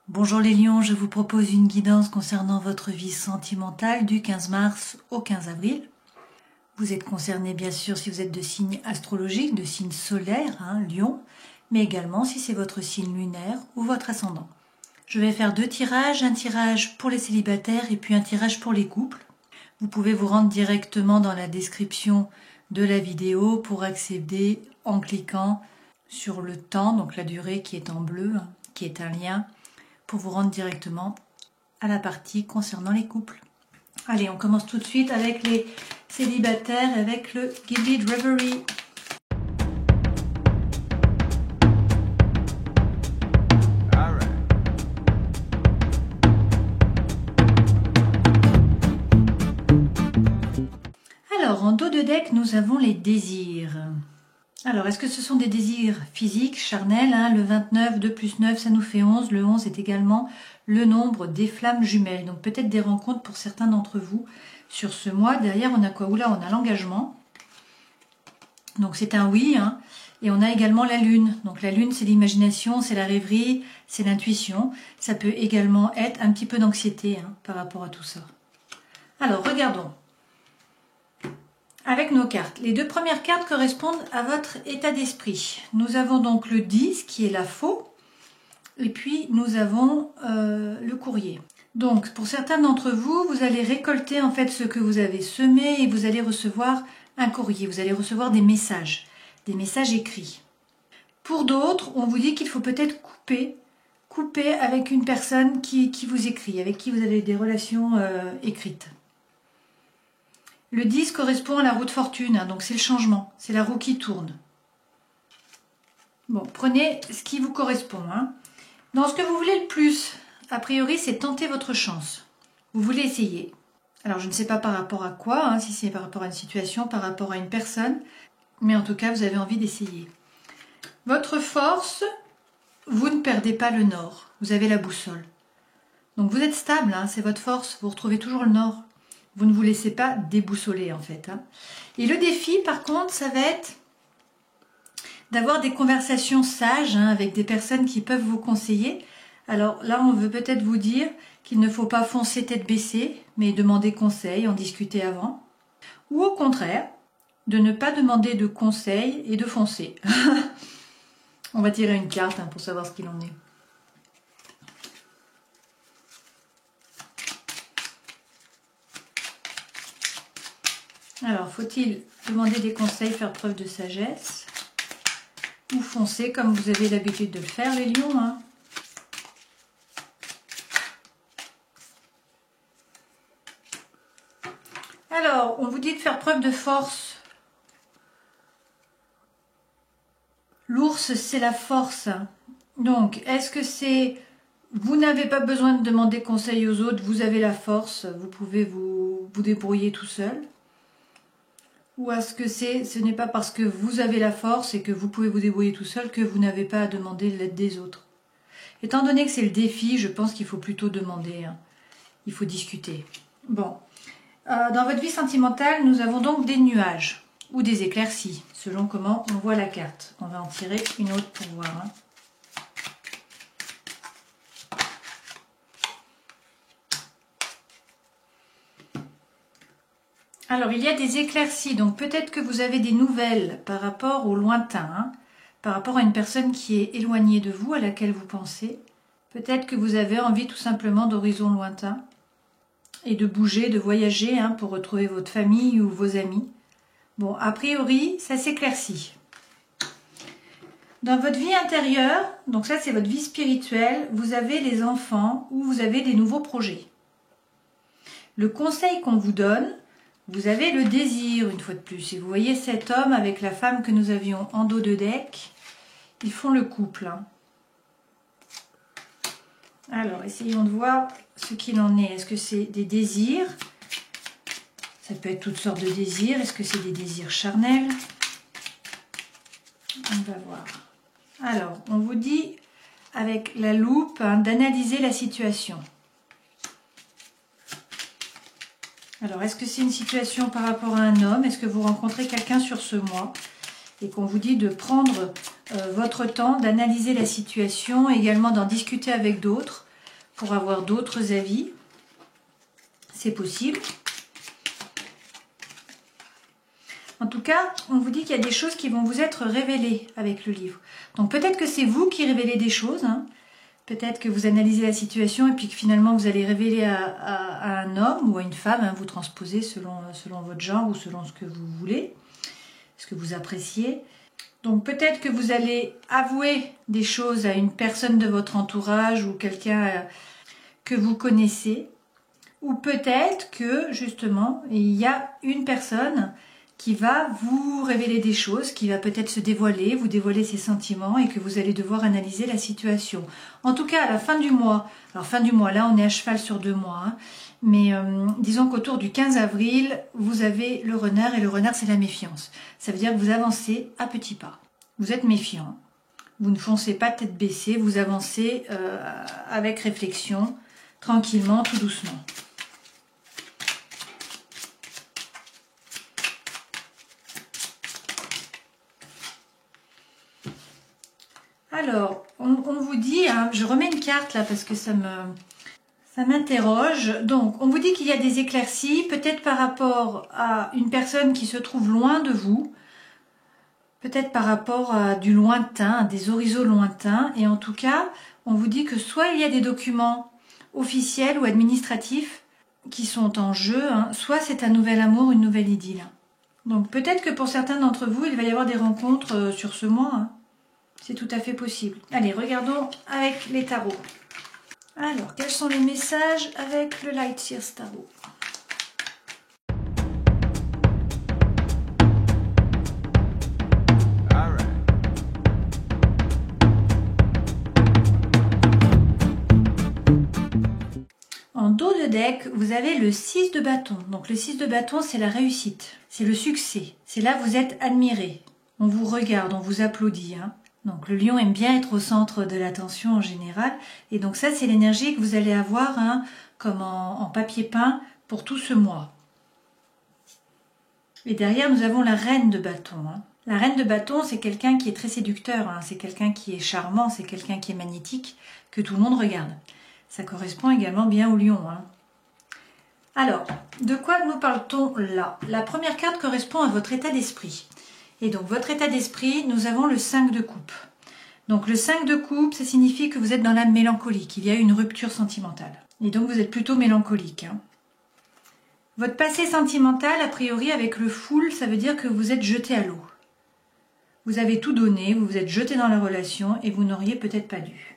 Bonjour les lions, je vous propose une guidance concernant votre vie sentimentale du 15 mars au 15 avril. Vous êtes concerné bien sûr si vous êtes de signe astrologique, de signe solaire, lion, mais également si c'est votre signe lunaire ou votre ascendant. Je vais faire deux tirages, un tirage pour les célibataires et puis un tirage pour les couples. Vous pouvez vous rendre directement dans la description de la vidéo pour accéder en cliquant sur le temps, donc la durée qui est en bleu, qui est un lien, pour vous rendre directement à la partie concernant les couples. Allez, on commence tout de suite avec les célibataires, avec le Guided Reverie. Alors, en dos de deck, nous avons les désirs. Alors, est-ce que ce sont des désirs physiques, charnels, Le 29, 2 plus 9, ça nous fait 11. Le 11 est également le nombre des flammes jumelles. Donc, peut-être des rencontres pour certains d'entre vous sur ce mois. Derrière, on a quoi? Oula, on a l'engagement. Donc, c'est un oui. Et on a également la lune. Donc, la lune, c'est l'imagination, c'est la rêverie, c'est l'intuition. Ça peut également être un petit peu d'anxiété par rapport à tout ça. Alors, regardons. Avec nos cartes. Les deux premières cartes correspondent à votre état d'esprit. Nous avons donc le 10 qui est la faux et puis nous avons le courrier. Donc pour certains d'entre vous, vous allez récolter en fait ce que vous avez semé et vous allez recevoir un courrier. Vous allez recevoir des messages écrits. Pour d'autres, on vous dit qu'il faut peut-être couper avec une personne qui vous écrit, avec qui vous avez des relations écrites. Le 10 correspond à la roue de fortune, donc c'est le changement, c'est la roue qui tourne. Bon, prenez ce qui vous correspond. Dans ce que vous voulez le plus, a priori, c'est tenter votre chance. Vous voulez essayer. Alors, je ne sais pas par rapport à quoi, si c'est par rapport à une situation, par rapport à une personne, mais en tout cas, vous avez envie d'essayer. Votre force, vous ne perdez pas le nord, vous avez la boussole. Donc, vous êtes stable, c'est votre force, vous retrouvez toujours le nord. Vous ne vous laissez pas déboussoler en fait. Et le défi par contre, ça va être d'avoir des conversations sages avec des personnes qui peuvent vous conseiller. Alors là, on veut peut-être vous dire qu'il ne faut pas foncer tête baissée, mais demander conseil, en discuter avant. Ou au contraire, de ne pas demander de conseil et de foncer. On va tirer une carte pour savoir ce qu'il en est. Alors, faut-il demander des conseils, faire preuve de sagesse ou foncer comme vous avez l'habitude de le faire, les lions Alors, on vous dit de faire preuve de force. L'ours, c'est la force. Donc, est-ce que c'est... Vous n'avez pas besoin de demander conseil aux autres, vous avez la force, vous pouvez vous débrouiller tout seul? Ou est-ce que ce n'est pas parce que vous avez la force et que vous pouvez vous débrouiller tout seul que vous n'avez pas à demander l'aide des autres? Étant donné que c'est le défi, je pense qu'il faut plutôt demander. Il faut discuter. Bon. Dans votre vie sentimentale, nous avons donc des nuages ou des éclaircies, selon comment on voit la carte. On va en tirer une autre pour voir. Alors, il y a des éclaircies, donc peut-être que vous avez des nouvelles par rapport au lointain, par rapport à une personne qui est éloignée de vous, à laquelle vous pensez. Peut-être que vous avez envie tout simplement d'horizons lointains et de bouger, de voyager pour retrouver votre famille ou vos amis. Bon, a priori, ça s'éclaircit. Dans votre vie intérieure, donc ça c'est votre vie spirituelle, vous avez les enfants ou vous avez des nouveaux projets. Le conseil qu'on vous donne, vous avez le désir, une fois de plus. Et vous voyez cet homme avec la femme que nous avions en dos de deck. Ils font le couple. Alors, essayons de voir ce qu'il en est. Est-ce que c'est des désirs? Ça peut être toutes sortes de désirs. Est-ce que c'est des désirs charnels? On va voir. Alors, on vous dit, avec la loupe, d'analyser la situation. Alors, est-ce que c'est une situation par rapport à un homme? Est-ce que vous rencontrez quelqu'un sur ce mois? Et qu'on vous dit de prendre votre temps, d'analyser la situation, également d'en discuter avec d'autres, pour avoir d'autres avis. C'est possible. En tout cas, on vous dit qu'il y a des choses qui vont vous être révélées avec le livre. Donc peut-être que c'est vous qui révélez des choses. Hein. Peut-être que vous analysez la situation et puis que finalement vous allez révéler à un homme ou à une femme. Hein, vous transposez selon votre genre ou selon ce que vous voulez, ce que vous appréciez. Donc peut-être que vous allez avouer des choses à une personne de votre entourage ou quelqu'un que vous connaissez. Ou peut-être que justement il y a une personne qui va vous révéler des choses, qui va peut-être se dévoiler, vous dévoiler ses sentiments et que vous allez devoir analyser la situation. En tout cas, à la fin du mois, alors fin du mois, là on est à cheval sur 2 mois, hein, mais disons qu'autour du 15 avril, vous avez le renard et le renard c'est la méfiance. Ça veut dire que vous avancez à petits pas. Vous êtes méfiant, vous ne foncez pas tête baissée, vous avancez avec réflexion, tranquillement, tout doucement. Alors, on vous dit, hein, je remets une carte là parce que ça m'interroge. Donc, on vous dit qu'il y a des éclaircies, peut-être par rapport à une personne qui se trouve loin de vous, peut-être par rapport à du lointain, à des horizons lointains. Et en tout cas, on vous dit que soit il y a des documents officiels ou administratifs qui sont en jeu, hein, soit c'est un nouvel amour, une nouvelle idylle. Donc, peut-être que pour certains d'entre vous, il va y avoir des rencontres sur ce mois, hein. C'est tout à fait possible. Allez, regardons avec les tarots. Alors, quels sont les messages avec le Light Seers Tarot? En dos de deck, vous avez le 6 de bâton. Donc le 6 de bâton, c'est la réussite, c'est le succès. C'est là que vous êtes admiré. On vous regarde, on vous applaudit, hein. Donc le lion aime bien être au centre de l'attention en général. Et donc ça, c'est l'énergie que vous allez avoir, hein, comme en papier peint pour tout ce mois. Et derrière, nous avons la reine de bâton. Hein. La reine de bâton, c'est quelqu'un qui est très séducteur. Hein. C'est quelqu'un qui est charmant, c'est quelqu'un qui est magnétique, que tout le monde regarde. Ça correspond également bien au lion. Hein. Alors, de quoi nous parle-t-on là? La première carte correspond à votre état d'esprit. Et donc, votre état d'esprit, nous avons le 5 de coupe. Donc, le 5 de coupe, ça signifie que vous êtes dans la mélancolie, qu'il y a eu une rupture sentimentale. Et donc, vous êtes plutôt mélancolique. Hein. Votre passé sentimental, a priori, avec le full, ça veut dire que vous êtes jeté à l'eau. Vous avez tout donné, vous vous êtes jeté dans la relation et vous n'auriez peut-être pas dû.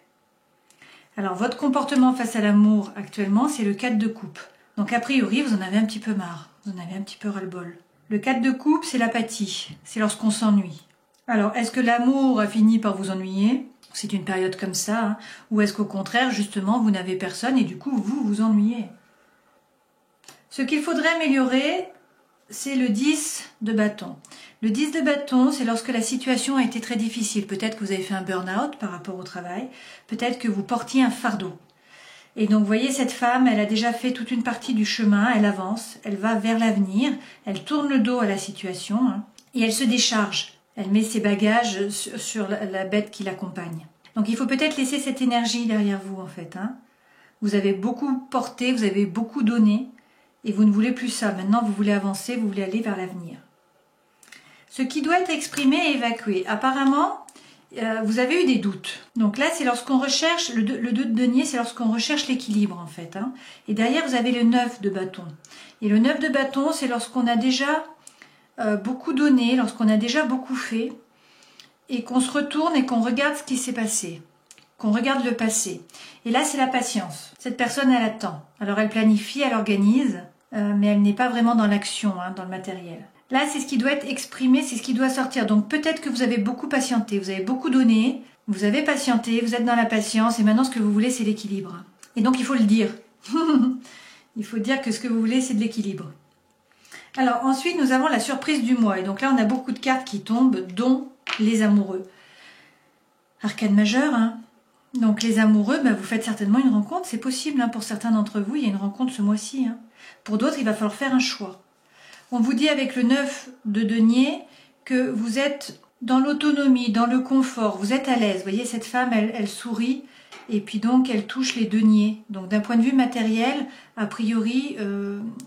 Alors, votre comportement face à l'amour, actuellement, c'est le 4 de coupe. Donc, a priori, vous en avez un petit peu marre. Vous en avez un petit peu ras-le-bol. Le 4 de coupe, c'est l'apathie. C'est lorsqu'on s'ennuie. Alors, est-ce que l'amour a fini par vous ennuyer? C'est une période comme ça. Hein. Ou est-ce qu'au contraire, justement, vous n'avez personne et du coup, vous vous ennuyez? Ce qu'il faudrait améliorer, c'est le 10 de bâton. Le 10 de bâton, c'est lorsque la situation a été très difficile. Peut-être que vous avez fait un burn-out par rapport au travail. Peut-être que vous portiez un fardeau. Et donc, vous voyez, cette femme, elle a déjà fait toute une partie du chemin, elle avance, elle va vers l'avenir, elle tourne le dos à la situation, hein, et elle se décharge. Elle met ses bagages sur la bête qui l'accompagne. Donc, il faut peut-être laisser cette énergie derrière vous, en fait. Hein. Vous avez beaucoup porté, vous avez beaucoup donné, et vous ne voulez plus ça. Maintenant, vous voulez avancer, vous voulez aller vers l'avenir. Ce qui doit être exprimé et évacué. Apparemment, vous avez eu des doutes. Donc là, c'est lorsqu'on recherche, le 2 de denier, c'est lorsqu'on recherche l'équilibre en fait. Hein. Et derrière, vous avez le 9 de bâton. Et le 9 de bâton, c'est lorsqu'on a déjà beaucoup donné, lorsqu'on a déjà beaucoup fait, et qu'on se retourne et qu'on regarde ce qui s'est passé, qu'on regarde le passé. Et là, c'est la patience. Cette personne, elle attend. Alors, elle planifie, elle organise, mais elle n'est pas vraiment dans l'action, hein, dans le matériel. Là, c'est ce qui doit être exprimé, c'est ce qui doit sortir. Donc peut-être que vous avez beaucoup patienté, vous avez beaucoup donné, vous avez patienté, vous êtes dans la patience, et maintenant ce que vous voulez, c'est l'équilibre. Et donc il faut le dire. Il faut dire que ce que vous voulez, c'est de l'équilibre. Alors ensuite, nous avons la surprise du mois. Et donc là, on a beaucoup de cartes qui tombent, dont les amoureux. Arcane majeur, hein. Donc les amoureux, ben, vous faites certainement une rencontre, c'est possible. Hein. Pour certains d'entre vous, il y a une rencontre ce mois-ci. Hein. Pour d'autres, il va falloir faire un choix. On vous dit avec le 9 de denier que vous êtes dans l'autonomie, dans le confort, vous êtes à l'aise. Vous voyez, cette femme, elle sourit et puis donc elle touche les deniers. Donc d'un point de vue matériel, a priori,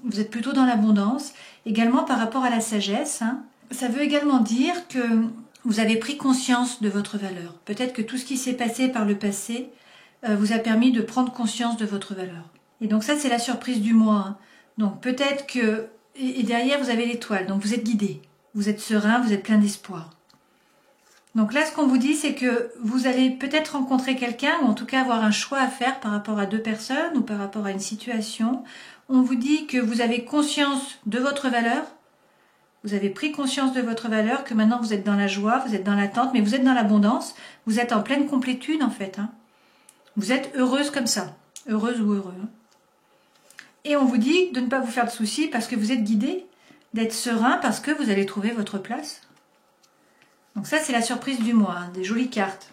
vous êtes plutôt dans l'abondance. Également par rapport à la sagesse, hein, ça veut également dire que vous avez pris conscience de votre valeur. Peut-être que tout ce qui s'est passé par le passé vous a permis de prendre conscience de votre valeur. Et donc ça, c'est la surprise du mois. Hein. Donc peut-être que... Et derrière, vous avez l'étoile. Donc vous êtes guidé. Vous êtes serein, vous êtes plein d'espoir. Donc là, ce qu'on vous dit, c'est que vous allez peut-être rencontrer quelqu'un, ou en tout cas avoir un choix à faire par rapport à deux personnes, ou par rapport à une situation. On vous dit que vous avez conscience de votre valeur. Vous avez pris conscience de votre valeur, que maintenant vous êtes dans la joie, vous êtes dans l'attente, mais vous êtes dans l'abondance. Vous êtes en pleine complétude, en fait. Hein. Vous êtes heureuse comme ça. Heureuse ou heureux. Hein. Et on vous dit de ne pas vous faire de soucis parce que vous êtes guidé, d'être serein parce que vous allez trouver votre place. Donc ça, c'est la surprise du mois, hein, des jolies cartes.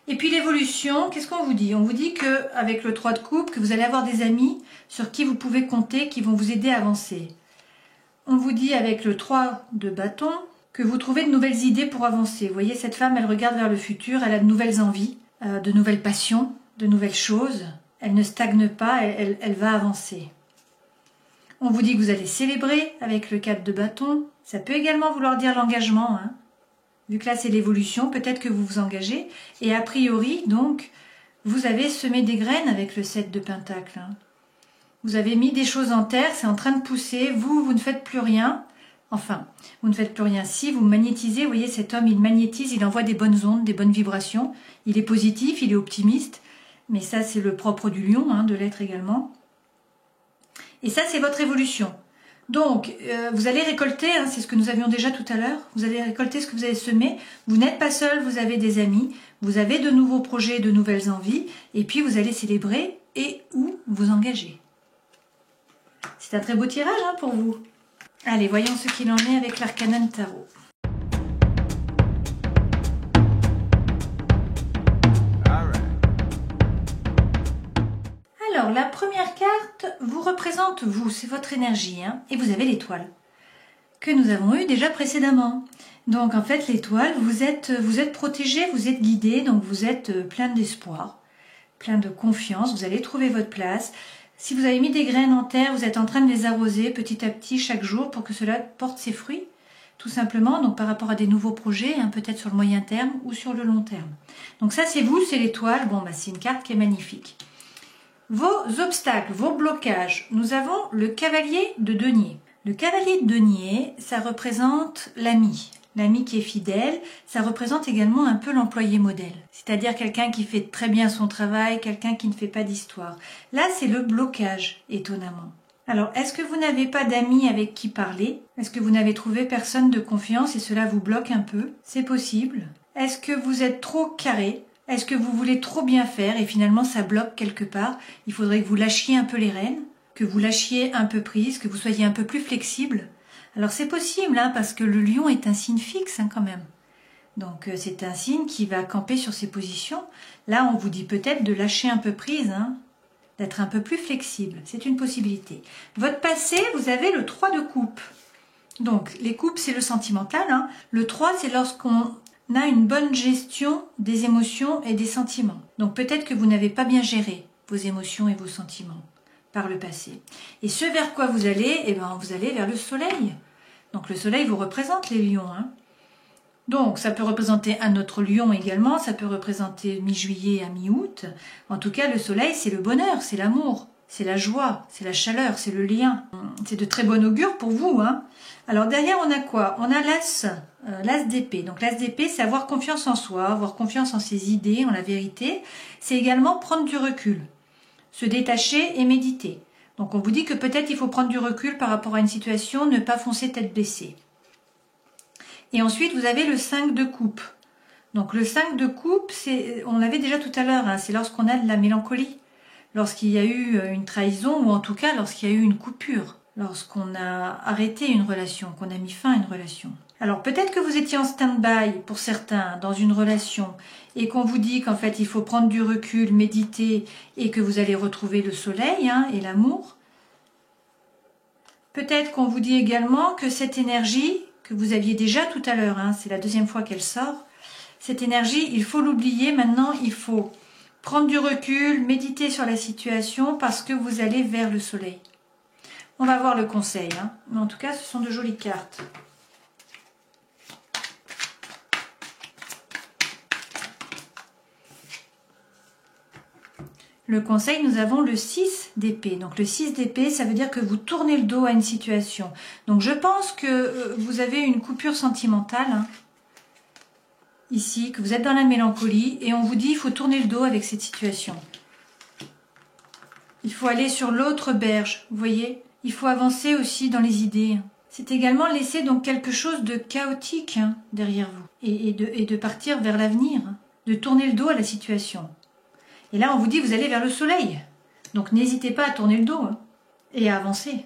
Et puis l'évolution, qu'est-ce qu'on vous dit? On vous dit qu'avec le 3 de coupe, que vous allez avoir des amis sur qui vous pouvez compter, qui vont vous aider à avancer. On vous dit avec le 3 de bâton que vous trouvez de nouvelles idées pour avancer. Vous voyez, cette femme, elle regarde vers le futur, elle a de nouvelles envies, de nouvelles passions, de nouvelles choses. Elle ne stagne pas, elle va avancer. On vous dit que vous allez célébrer avec le 4 de bâton. Ça peut également vouloir dire l'engagement. Hein. Vu que là, c'est l'évolution, peut-être que vous vous engagez. Et a priori, donc, vous avez semé des graines avec le 7 de pentacle. Hein. Vous avez mis des choses en terre, c'est en train de pousser. Vous ne faites plus rien. Enfin, vous ne faites plus rien. Si vous magnétisez, vous voyez, cet homme, il magnétise, il envoie des bonnes ondes, des bonnes vibrations. Il est positif, il est optimiste. Mais ça, c'est le propre du lion, hein, de l'être également. Et ça, c'est votre évolution. Donc, vous allez récolter, hein, c'est ce que nous avions déjà tout à l'heure, vous allez récolter ce que vous avez semé. Vous n'êtes pas seul, vous avez des amis, vous avez de nouveaux projets, de nouvelles envies, et puis vous allez célébrer et ou vous engager. C'est un très beau tirage hein, pour vous. Allez, voyons ce qu'il en est avec l'arcana de tarot. Alors, la première carte vous représente vous, c'est votre énergie, hein, et vous avez l'étoile, que nous avons eu déjà précédemment. Donc, en fait, l'étoile, vous êtes protégé, vous êtes guidé, donc vous êtes plein d'espoir, plein de confiance, vous allez trouver votre place. Si vous avez mis des graines en terre, vous êtes en train de les arroser petit à petit chaque jour pour que cela porte ses fruits, tout simplement, donc par rapport à des nouveaux projets, hein, peut-être sur le moyen terme ou sur le long terme. Donc ça, c'est vous, c'est l'étoile, bon, bah, c'est une carte qui est magnifique. Vos obstacles, vos blocages, nous avons le cavalier de denier. Le cavalier de denier, ça représente l'ami. L'ami qui est fidèle, ça représente également un peu l'employé modèle. C'est-à-dire quelqu'un qui fait très bien son travail, quelqu'un qui ne fait pas d'histoire. Là, c'est le blocage, étonnamment. Alors, est-ce que vous n'avez pas d'amis avec qui parler? Est-ce que vous n'avez trouvé personne de confiance et cela vous bloque un peu? C'est possible. Est-ce que vous êtes trop carré? Est-ce que vous voulez trop bien faire et finalement ça bloque quelque part? Il faudrait que vous lâchiez un peu les rênes, que vous lâchiez un peu prise, que vous soyez un peu plus flexible. Alors c'est possible, hein, parce que le lion est un signe fixe hein, quand même. Donc c'est un signe qui va camper sur ses positions. Là, on vous dit peut-être de lâcher un peu prise, hein, d'être un peu plus flexible. C'est une possibilité. Votre passé, vous avez le 3 de coupe. Donc les coupes, c'est le sentimental. Hein. Le 3, c'est lorsqu'on a une bonne gestion des émotions et des sentiments. Donc peut-être que vous n'avez pas bien géré vos émotions et vos sentiments par le passé. Et ce vers quoi vous allez, eh ben, vous allez vers le soleil. Donc le soleil vous représente les lions. Hein. Donc ça peut représenter un autre lion également, ça peut représenter mi-juillet à mi-août. En tout cas, le soleil, c'est le bonheur, c'est l'amour, c'est la joie, c'est la chaleur, c'est le lien. C'est de très bon augure pour vous. Hein. Alors derrière, on a quoi? On a l'as d'épée. Donc l'as d'épée, c'est avoir confiance en soi, avoir confiance en ses idées, en la vérité. C'est également prendre du recul, se détacher et méditer. Donc on vous dit que peut-être il faut prendre du recul par rapport à une situation, ne pas foncer tête baissée. Et ensuite, vous avez le 5 de coupe. Donc le 5 de coupe, on l'avait déjà tout à l'heure, hein, c'est lorsqu'on a de la mélancolie, lorsqu'il y a eu une trahison ou en tout cas lorsqu'il y a eu une coupure, lorsqu'on a arrêté une relation, qu'on a mis fin à une relation. Alors peut-être que vous étiez en stand-by pour certains dans une relation et qu'on vous dit qu'en fait il faut prendre du recul, méditer et que vous allez retrouver le soleil hein, et l'amour. Peut-être qu'on vous dit également que cette énergie que vous aviez déjà tout à l'heure, hein, c'est la deuxième fois qu'elle sort. Cette énergie, il faut l'oublier. Maintenant, il faut prendre du recul, méditer sur la situation parce que vous allez vers le soleil. On va voir le conseil, hein. Mais en tout cas, ce sont de jolies cartes. Le conseil, nous avons le 6 d'épée. Donc le 6 d'épée, ça veut dire que vous tournez le dos à une situation. Donc je pense que vous avez une coupure sentimentale, hein, ici, que vous êtes dans la mélancolie, et on vous dit il faut tourner le dos avec cette situation. Il faut aller sur l'autre berge, vous voyez. Il faut avancer aussi dans les idées. C'est également laisser donc quelque chose de chaotique, hein, derrière vous, et de partir vers l'avenir, hein, de tourner le dos à la situation. Et là, on vous dit, vous allez vers le soleil. Donc, n'hésitez pas à tourner le dos, hein, et à avancer.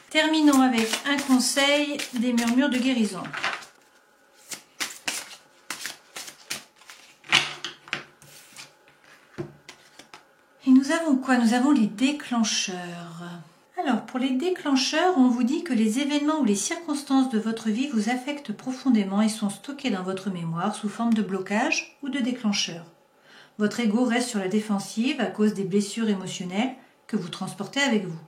Terminons avec un conseil des murmures de guérison. Et nous avons quoi? Nous avons les déclencheurs. Alors, pour les déclencheurs, on vous dit que les événements ou les circonstances de votre vie vous affectent profondément et sont stockés dans votre mémoire sous forme de blocage ou de déclencheur. Votre ego reste sur la défensive à cause des blessures émotionnelles que vous transportez avec vous.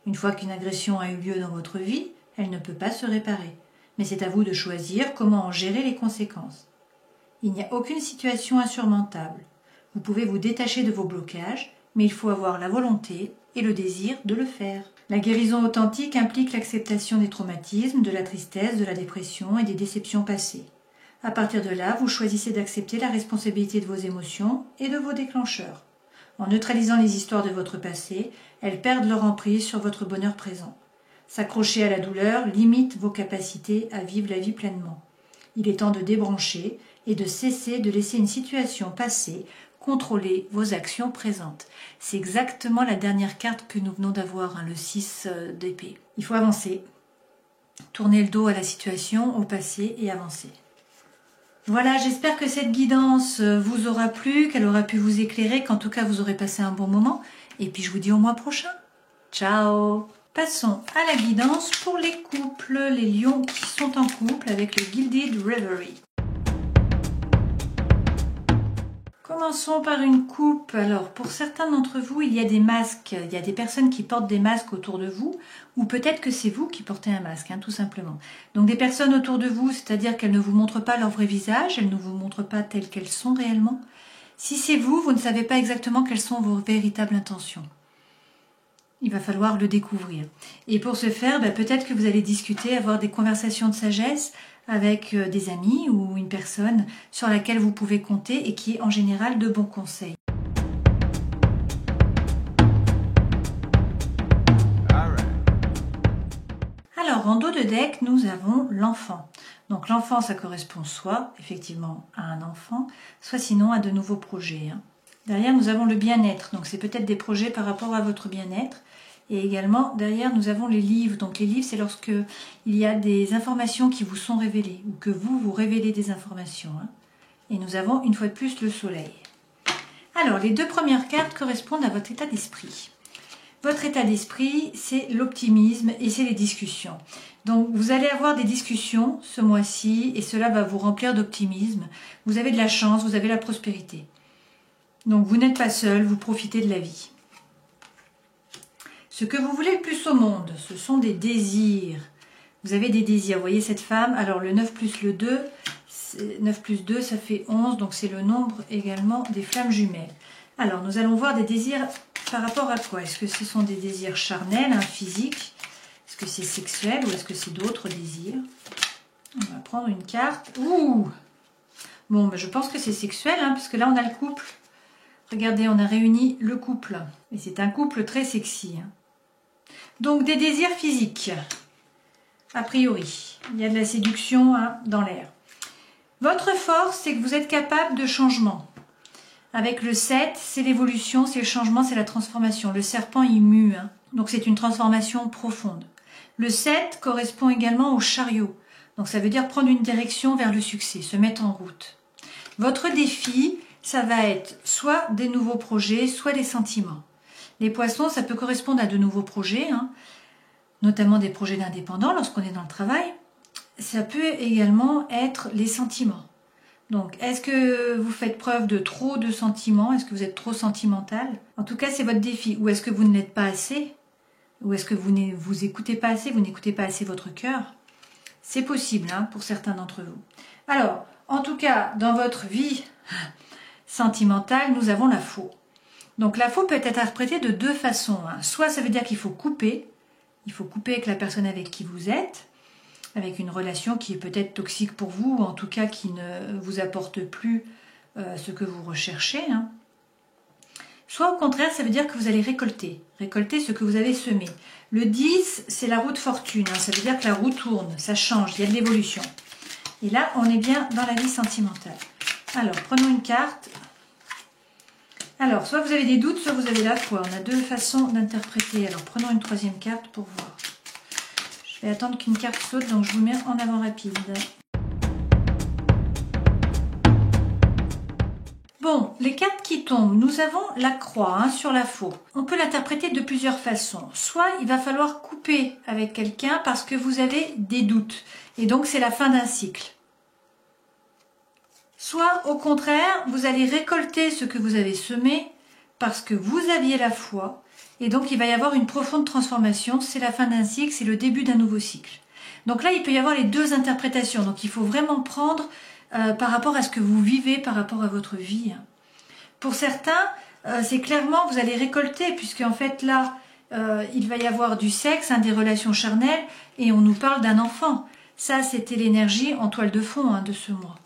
Une fois qu'une agression a eu lieu dans votre vie, elle ne peut pas se réparer. Mais c'est à vous de choisir comment en gérer les conséquences. Il n'y a aucune situation insurmontable. Vous pouvez vous détacher de vos blocages, mais il faut avoir la volonté et le désir de le faire. La guérison authentique implique l'acceptation des traumatismes, de la tristesse, de la dépression et des déceptions passées. À partir de là, vous choisissez d'accepter la responsabilité de vos émotions et de vos déclencheurs. En neutralisant les histoires de votre passé, elles perdent leur emprise sur votre bonheur présent. S'accrocher à la douleur limite vos capacités à vivre la vie pleinement. Il est temps de débrancher et de cesser de laisser une situation passée contrôler vos actions présentes. C'est exactement la dernière carte que nous venons d'avoir, hein, le 6 d'épée. Il faut avancer, tourner le dos à la situation, au passé et avancer. Voilà, j'espère que cette guidance vous aura plu, qu'elle aura pu vous éclairer, qu'en tout cas vous aurez passé un bon moment. Et puis je vous dis au mois prochain. Ciao! Passons à la guidance pour les couples, les lions qui sont en couple avec le Gilded Reverie. Commençons par une coupe. Alors, pour certains d'entre vous, il y a des masques. Il y a des personnes qui portent des masques autour de vous, ou peut-être que c'est vous qui portez un masque, hein, tout simplement. Donc, des personnes autour de vous, c'est-à-dire qu'elles ne vous montrent pas leur vrai visage, elles ne vous montrent pas telles qu'elles sont réellement. Si c'est vous, vous ne savez pas exactement quelles sont vos véritables intentions. Il va falloir le découvrir. Et pour ce faire, peut-être que vous allez discuter, avoir des conversations de sagesse avec des amis ou une personne sur laquelle vous pouvez compter et qui est en général de bons conseils. Alors, en dos de deck, nous avons l'enfant. Donc l'enfant, ça correspond soit effectivement à un enfant, soit sinon à de nouveaux projets, hein. Derrière, nous avons le bien-être. Donc c'est peut-être des projets par rapport à votre bien-être. Et également, derrière, nous avons les livres. Donc les livres, c'est lorsque il y a des informations qui vous sont révélées ou que vous révélez des informations, hein. Et nous avons une fois de plus le soleil. Alors, les deux premières cartes correspondent à votre état d'esprit. Votre état d'esprit, c'est l'optimisme et c'est les discussions. Donc, vous allez avoir des discussions ce mois-ci et cela va vous remplir d'optimisme. Vous avez de la chance, vous avez la prospérité. Donc, vous n'êtes pas seul, vous profitez de la vie. Ce que vous voulez le plus au monde, ce sont des désirs. Vous avez des désirs. Vous voyez cette femme, alors le 9 plus le 2, 9 plus 2, ça fait 11, donc c'est le nombre également des flammes jumelles. Alors, nous allons voir des désirs par rapport à quoi? Est-ce que ce sont des désirs charnels, hein, physiques? Est-ce que c'est sexuel ou est-ce que c'est d'autres désirs? On va prendre une carte. Ouh! Bon, je pense que c'est sexuel, hein, parce que là, on a le couple. Regardez, on a réuni le couple. Et c'est un couple très sexy, hein. Donc, des désirs physiques, a priori. Il y a de la séduction, hein, dans l'air. Votre force, c'est que vous êtes capable de changement. Avec le 7, c'est l'évolution, c'est le changement, c'est la transformation. Le serpent, il mue, hein. Donc c'est une transformation profonde. Le 7 correspond également au chariot. Donc ça veut dire prendre une direction vers le succès, se mettre en route. Votre défi, ça va être soit des nouveaux projets, soit des sentiments. Les poissons, ça peut correspondre à de nouveaux projets, hein. notamment des projets d'indépendants lorsqu'on est dans le travail. Ça peut également être les sentiments. Donc, est-ce que vous faites preuve de trop de sentiments? Est-ce que vous êtes trop sentimental? En tout cas, c'est votre défi. Ou est-ce que vous ne l'êtes pas assez? Ou est-ce que vous ne vous écoutez pas assez? Vous n'écoutez pas assez votre cœur? C'est possible hein, pour certains d'entre vous. Alors, en tout cas, dans votre vie sentimentale, nous avons la faux. Donc, la faux peut être interprétée de deux façons. Hein. Soit ça veut dire qu'il faut couper. Il faut couper avec la personne avec qui vous êtes, avec une relation qui est peut-être toxique pour vous, ou en tout cas qui ne vous apporte plus ce que vous recherchez. Hein. Soit au contraire, ça veut dire que vous allez récolter ce que vous avez semé. Le 10, c'est la roue de fortune, hein. Ça veut dire que la roue tourne, ça change, il y a de l'évolution. Et là, on est bien dans la vie sentimentale. Alors, prenons une carte. Alors, soit vous avez des doutes, soit vous avez la foi. On a deux façons d'interpréter. Alors, prenons une troisième carte pour voir. Je vais attendre qu'une carte saute, donc je vous mets en avant rapide. Bon, les cartes qui tombent, nous avons la croix hein, sur la faux. On peut l'interpréter de plusieurs façons. Soit il va falloir couper avec quelqu'un parce que vous avez des doutes. Et donc c'est la fin d'un cycle. Soit au contraire, vous allez récolter ce que vous avez semé parce que vous aviez la foi. Et donc il va y avoir une profonde transformation. C'est la fin d'un cycle, c'est le début d'un nouveau cycle. Donc là, il peut y avoir les deux interprétations. Donc il faut vraiment prendre par rapport à ce que vous vivez, par rapport à votre vie. Pour certains, c'est clairement, vous allez récolter, puisque en fait là, il va y avoir du sexe, hein, des relations charnelles, et on nous parle d'un enfant. Ça, c'était l'énergie en toile de fond hein, de ce mois.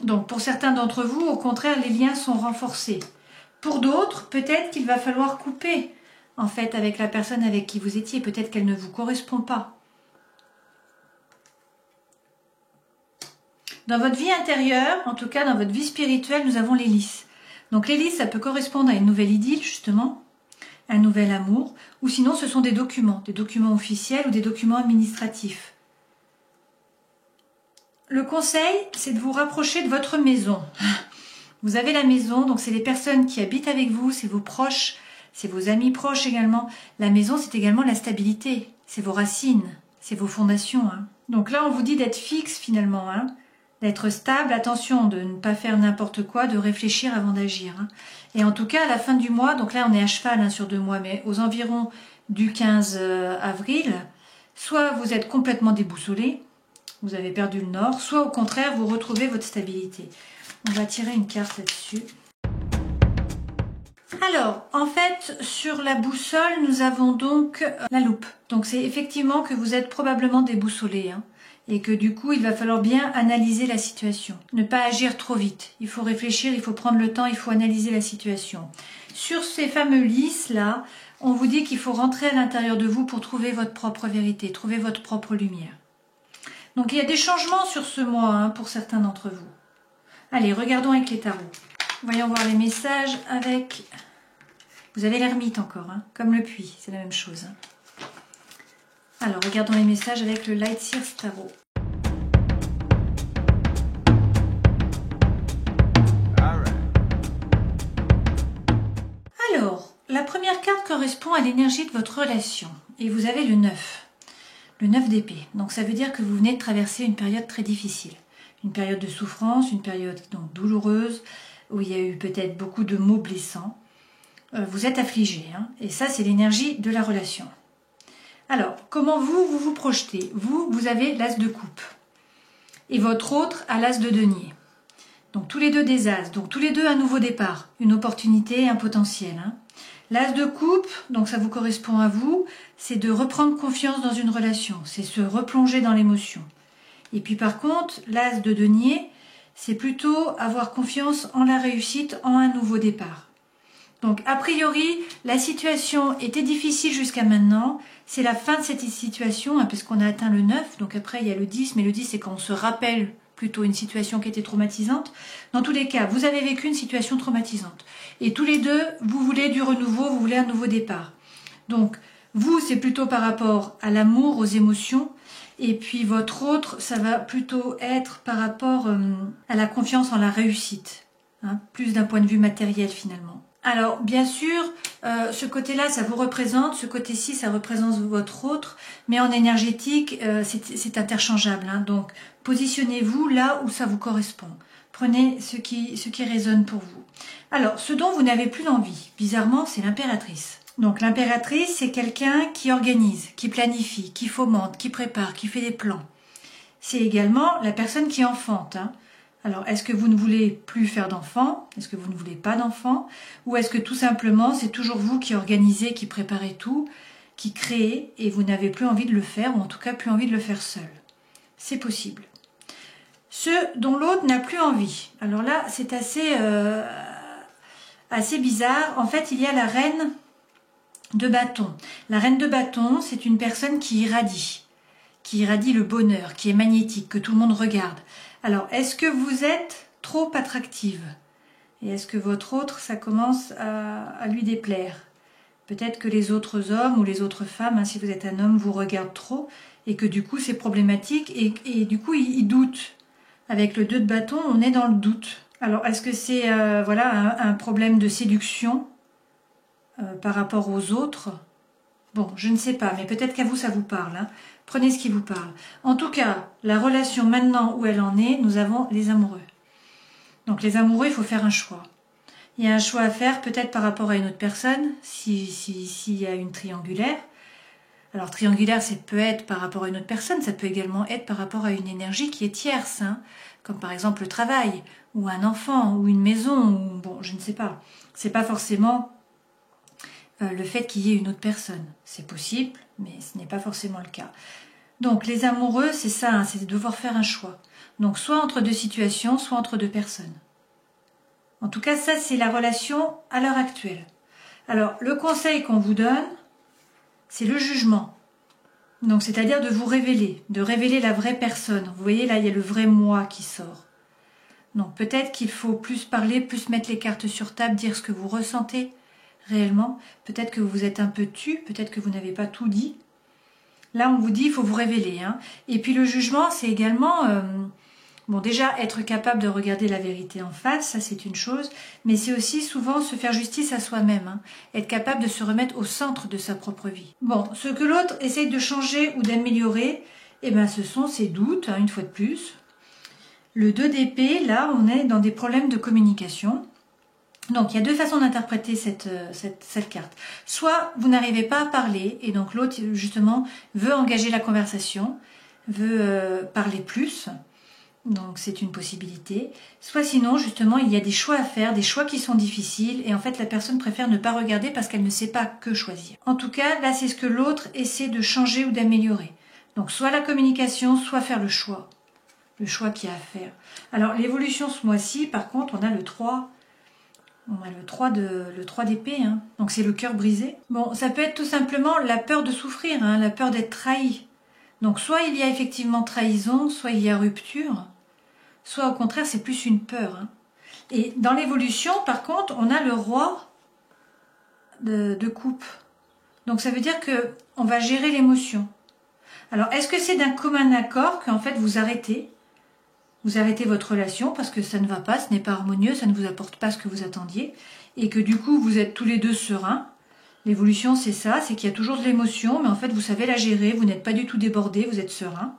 Donc pour certains d'entre vous, au contraire, les liens sont renforcés. Pour d'autres, peut-être qu'il va falloir couper, en fait, avec la personne avec qui vous étiez. Peut-être qu'elle ne vous correspond pas. Dans votre vie intérieure, en tout cas dans votre vie spirituelle, nous avons l'hélice. Donc l'hélice, ça peut correspondre à une nouvelle idylle, justement, un nouvel amour, ou sinon ce sont des documents officiels ou des documents administratifs. Le conseil, c'est de vous rapprocher de votre maison. Vous avez la maison, donc c'est les personnes qui habitent avec vous, c'est vos proches, c'est vos amis proches également. La maison, c'est également la stabilité, c'est vos racines, c'est vos fondations. Hein. Donc là, on vous dit d'être fixe finalement, hein. D'être stable, attention de ne pas faire n'importe quoi, de réfléchir avant d'agir. Hein. Et en tout cas, à la fin du mois, donc là on est à cheval hein, sur 2 mois, mais aux environs du 15 avril, soit vous êtes complètement déboussolé, vous avez perdu le nord, soit au contraire, vous retrouvez votre stabilité. On va tirer une carte là-dessus. Alors, en fait, sur la boussole, nous avons donc la loupe. Donc c'est effectivement que vous êtes probablement déboussolé, hein. Et que du coup, il va falloir bien analyser la situation. Ne pas agir trop vite. Il faut réfléchir, il faut prendre le temps, il faut analyser la situation. Sur ces fameux lys-là, on vous dit qu'il faut rentrer à l'intérieur de vous pour trouver votre propre vérité, trouver votre propre lumière. Donc il y a des changements sur ce mois hein, pour certains d'entre vous. Allez, regardons avec les tarots. Voyons voir les messages avec... Vous avez l'ermite encore, hein, comme le puits, c'est la même chose. Hein. Alors, regardons les messages avec le Light Seers Tarot. Alors, la première carte correspond à l'énergie de votre relation. Et vous avez le 9. Le 9 d'épée. Donc, ça veut dire que vous venez de traverser une période très difficile. Une période de souffrance, une période donc douloureuse, où il y a eu peut-être beaucoup de mots blessants. Vous êtes affligé. Hein, et ça, c'est l'énergie de la relation. Alors, comment vous projetez? Vous avez l'as de coupe. Et votre autre a l'as de denier. Donc, tous les deux des as. Donc, tous les deux un nouveau départ. Une opportunité, un potentiel. Hein. L'as de coupe, donc ça vous correspond à vous, c'est de reprendre confiance dans une relation. C'est se replonger dans l'émotion. Et puis, par contre, l'as de denier, c'est plutôt avoir confiance en la réussite, en un nouveau départ. Donc, a priori, la situation était difficile jusqu'à maintenant. C'est la fin de cette situation, hein, puisqu'on a atteint le 9. Donc après, il y a le 10. Mais le 10, c'est quand on se rappelle plutôt une situation qui était traumatisante. Dans tous les cas, vous avez vécu une situation traumatisante. Et tous les deux, vous voulez du renouveau, vous voulez un nouveau départ. Donc, vous, c'est plutôt par rapport à l'amour, aux émotions. Et puis, votre autre, ça va plutôt être par rapport à la confiance en la réussite. Hein, plus d'un point de vue matériel, finalement. Alors, bien sûr, ce côté-là, ça vous représente, ce côté-ci, ça représente votre autre, mais en énergétique, c'est interchangeable. Hein. Donc, positionnez-vous là où ça vous correspond. Prenez ce qui résonne pour vous. Alors, ce dont vous n'avez plus d'envie, bizarrement, c'est l'impératrice. Donc, l'impératrice, c'est quelqu'un qui organise, qui planifie, qui fomente, qui prépare, qui fait des plans. C'est également la personne qui enfante. Hein. Alors, est-ce que vous ne voulez plus faire d'enfants? Est-ce que vous ne voulez pas d'enfants? Ou est-ce que tout simplement, c'est toujours vous qui organisez, qui préparez tout, qui créez, et vous n'avez plus envie de le faire, ou en tout cas plus envie de le faire seul? C'est possible. Ceux dont l'autre n'a plus envie. Alors là, c'est assez bizarre. En fait, il y a la reine de bâton. La reine de bâton, c'est une personne qui irradie le bonheur, qui est magnétique, que tout le monde regarde. Alors, est-ce que vous êtes trop attractive? Et est-ce que votre autre, ça commence à lui déplaire? Peut-être que les autres hommes ou les autres femmes, hein, si vous êtes un homme, vous regardent trop et que du coup, c'est problématique et du coup, il doute. Avec le 2 de bâton, on est dans le doute. Alors, est-ce que c'est voilà, un problème de séduction par rapport aux autres? Bon, je ne sais pas, mais peut-être qu'à vous, ça vous parle. Hein. Prenez ce qui vous parle. En tout cas, la relation maintenant où elle en est, nous avons les amoureux. Donc les amoureux, il faut faire un choix. Il y a un choix à faire peut-être par rapport à une autre personne, s'il y a une triangulaire. Alors triangulaire, ça peut être par rapport à une autre personne, ça peut également être par rapport à une énergie qui est tierce, hein, comme par exemple le travail, ou un enfant, ou une maison, ou bon, je ne sais pas. C'est pas forcément le fait qu'il y ait une autre personne. C'est possible, mais ce n'est pas forcément le cas. Donc les amoureux, c'est ça, hein, c'est de devoir faire un choix. Donc soit entre deux situations, soit entre deux personnes. En tout cas, ça c'est la relation à l'heure actuelle. Alors le conseil qu'on vous donne, c'est le jugement. Donc c'est-à-dire de vous révéler, de révéler la vraie personne. Vous voyez là, il y a le vrai moi qui sort. Donc peut-être qu'il faut plus parler, plus mettre les cartes sur table, dire ce que vous ressentez réellement. Peut-être que vous êtes un peu tu, peut-être que vous n'avez pas tout dit. Là, on vous dit, il faut vous révéler. Hein. Et puis le jugement, c'est également, bon, déjà être capable de regarder la vérité en face, ça c'est une chose, mais c'est aussi souvent se faire justice à soi-même, hein. Être capable de se remettre au centre de sa propre vie. Bon, ce que l'autre essaye de changer ou d'améliorer, eh ben, ce sont ses doutes, hein, une fois de plus. Le 2 d'épée, là, on est dans des problèmes de communication. Donc, il y a deux façons d'interpréter cette carte. Soit vous n'arrivez pas à parler, et donc l'autre, justement, veut engager la conversation, veut parler plus, donc c'est une possibilité. Soit sinon, justement, il y a des choix à faire, des choix qui sont difficiles, et en fait, la personne préfère ne pas regarder parce qu'elle ne sait pas que choisir. En tout cas, là, c'est ce que l'autre essaie de changer ou d'améliorer. Donc, soit la communication, soit faire le choix qu'il y a à faire. Alors, l'évolution ce mois-ci, par contre, on a le 3... On a le 3 d'épée, hein. Donc c'est le cœur brisé. Bon, ça peut être tout simplement la peur de souffrir, hein, la peur d'être trahi. Donc soit il y a effectivement trahison, soit il y a rupture, soit au contraire c'est plus une peur. Hein. Et dans l'évolution, par contre, on a le roi de coupe. Donc ça veut dire que on va gérer l'émotion. Alors est-ce que c'est d'un commun accord qu'en fait vous arrêtez votre relation parce que ça ne va pas, ce n'est pas harmonieux, ça ne vous apporte pas ce que vous attendiez et que du coup vous êtes tous les deux sereins. L'évolution c'est ça, c'est qu'il y a toujours de l'émotion mais en fait vous savez la gérer, vous n'êtes pas du tout débordé, vous êtes serein.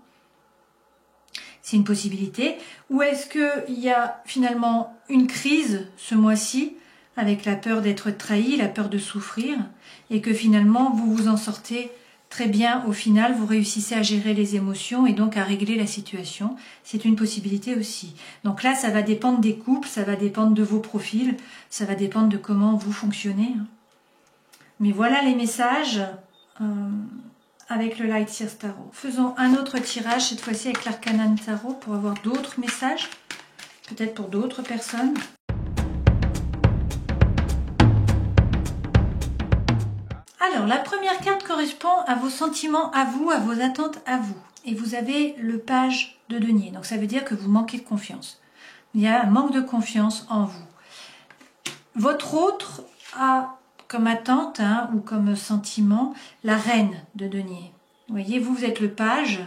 C'est une possibilité. Ou est-ce qu'il y a finalement une crise ce mois-ci avec la peur d'être trahi, la peur de souffrir et que finalement vous vous en sortez très bien, au final, vous réussissez à gérer les émotions et donc à régler la situation. C'est une possibilité aussi. Donc là, ça va dépendre des couples, ça va dépendre de vos profils, ça va dépendre de comment vous fonctionnez. Mais voilà les messages avec le Light Seers Tarot. Faisons un autre tirage, cette fois-ci avec l'Arcanan Tarot, pour avoir d'autres messages, peut-être pour d'autres personnes. Alors, la première carte correspond à vos sentiments à vous, à vos attentes à vous. Et vous avez le page de denier. Donc, ça veut dire que vous manquez de confiance. Il y a un manque de confiance en vous. Votre autre a comme attente ou comme sentiment la reine de denier. Vous voyez, vous êtes le page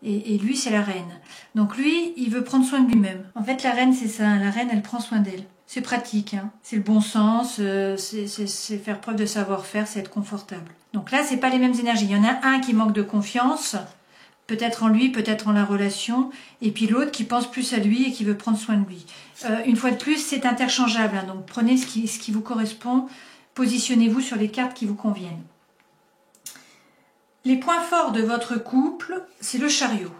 Et lui, c'est la reine. Donc lui, il veut prendre soin de lui-même. En fait, la reine, c'est ça. La reine, elle prend soin d'elle. C'est pratique, hein. C'est le bon sens, c'est faire preuve de savoir-faire, c'est être confortable. Donc là, c'est pas les mêmes énergies. Il y en a un qui manque de confiance, peut-être en lui, peut-être en la relation, et puis l'autre qui pense plus à lui et qui veut prendre soin de lui. Une fois de plus, c'est interchangeable, hein. Donc prenez ce qui vous correspond, positionnez-vous sur les cartes qui vous conviennent. Les points forts de votre couple, c'est le chariot.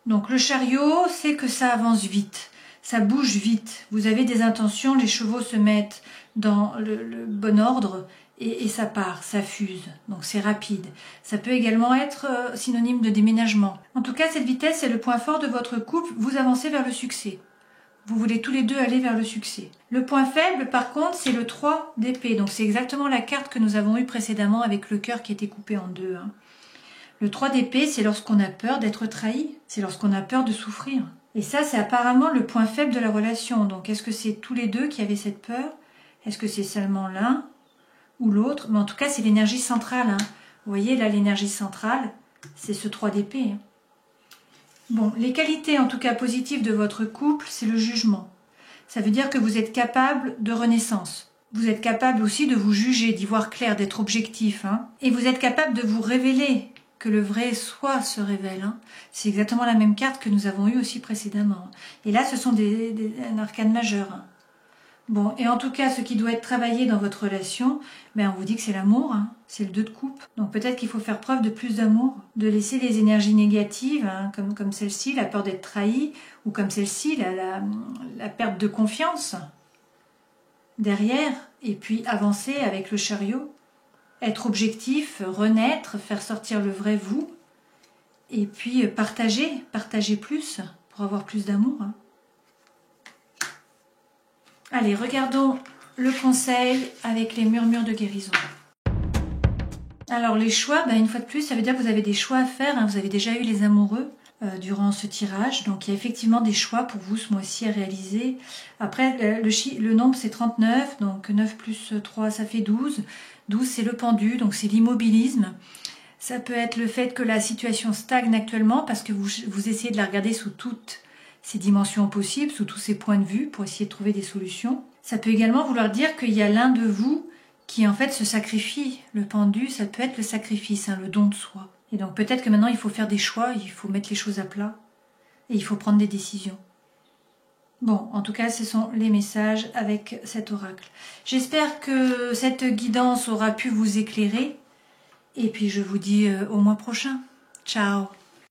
Donc le chariot, c'est que ça avance vite, ça bouge vite. Vous avez des intentions, les chevaux se mettent dans le bon ordre et ça part, ça fuse. Donc c'est rapide. Ça peut également être synonyme de déménagement. En tout cas, cette vitesse est le point fort de votre couple. Vous avancez vers le succès. Vous voulez tous les deux aller vers le succès. Le point faible, par contre, c'est le 3 d'épée. Donc c'est exactement la carte que nous avons eue précédemment avec le cœur qui était coupé en deux, hein. Le 3 d'épée, c'est lorsqu'on a peur d'être trahi, c'est lorsqu'on a peur de souffrir. Et ça, c'est apparemment le point faible de la relation. Donc, est-ce que c'est tous les deux qui avaient cette peur? Est-ce que c'est seulement l'un ou l'autre? Mais en tout cas, c'est l'énergie centrale, hein. Vous voyez, là, l'énergie centrale, c'est ce 3 d'épée, hein. Bon, les qualités, en tout cas positives de votre couple, c'est le jugement. Ça veut dire que vous êtes capable de renaissance. Vous êtes capable aussi de vous juger, d'y voir clair, d'être objectif, hein. Et vous êtes capable de vous révéler, que le vrai soi se révèle, hein. C'est exactement la même carte que nous avons eue aussi précédemment. Et là, ce sont un arcane majeur, hein. Bon, et en tout cas, ce qui doit être travaillé dans votre relation, ben on vous dit que c'est l'amour, hein. C'est le 2 de coupe. Donc peut-être qu'il faut faire preuve de plus d'amour, de laisser les énergies négatives, hein, comme celle-ci, la peur d'être trahi, ou comme celle-ci, la perte de confiance derrière, et puis avancer avec le chariot. Être objectif, renaître, faire sortir le vrai vous, et puis partager plus, pour avoir plus d'amour, hein. Allez, regardons le conseil avec les murmures de guérison. Alors les choix, ben, une fois de plus, ça veut dire que vous avez des choix à faire, hein. Vous avez déjà eu les amoureux durant ce tirage, donc il y a effectivement des choix pour vous ce mois-ci à réaliser. Après, le nombre c'est 39, donc 9 plus 3 ça fait 12. 12 c'est le pendu, donc c'est l'immobilisme. Ça peut être le fait que la situation stagne actuellement parce que vous essayez de la regarder sous toutes ces dimensions possibles, sous tous ces points de vue pour essayer de trouver des solutions. Ça peut également vouloir dire qu'il y a l'un de vous qui en fait se sacrifie. Le pendu, ça peut être le sacrifice, hein, le don de soi. Et donc peut-être que maintenant il faut faire des choix, il faut mettre les choses à plat et il faut prendre des décisions. Bon, en tout cas, ce sont les messages avec cet oracle. J'espère que cette guidance aura pu vous éclairer. Et puis je vous dis au mois prochain. Ciao!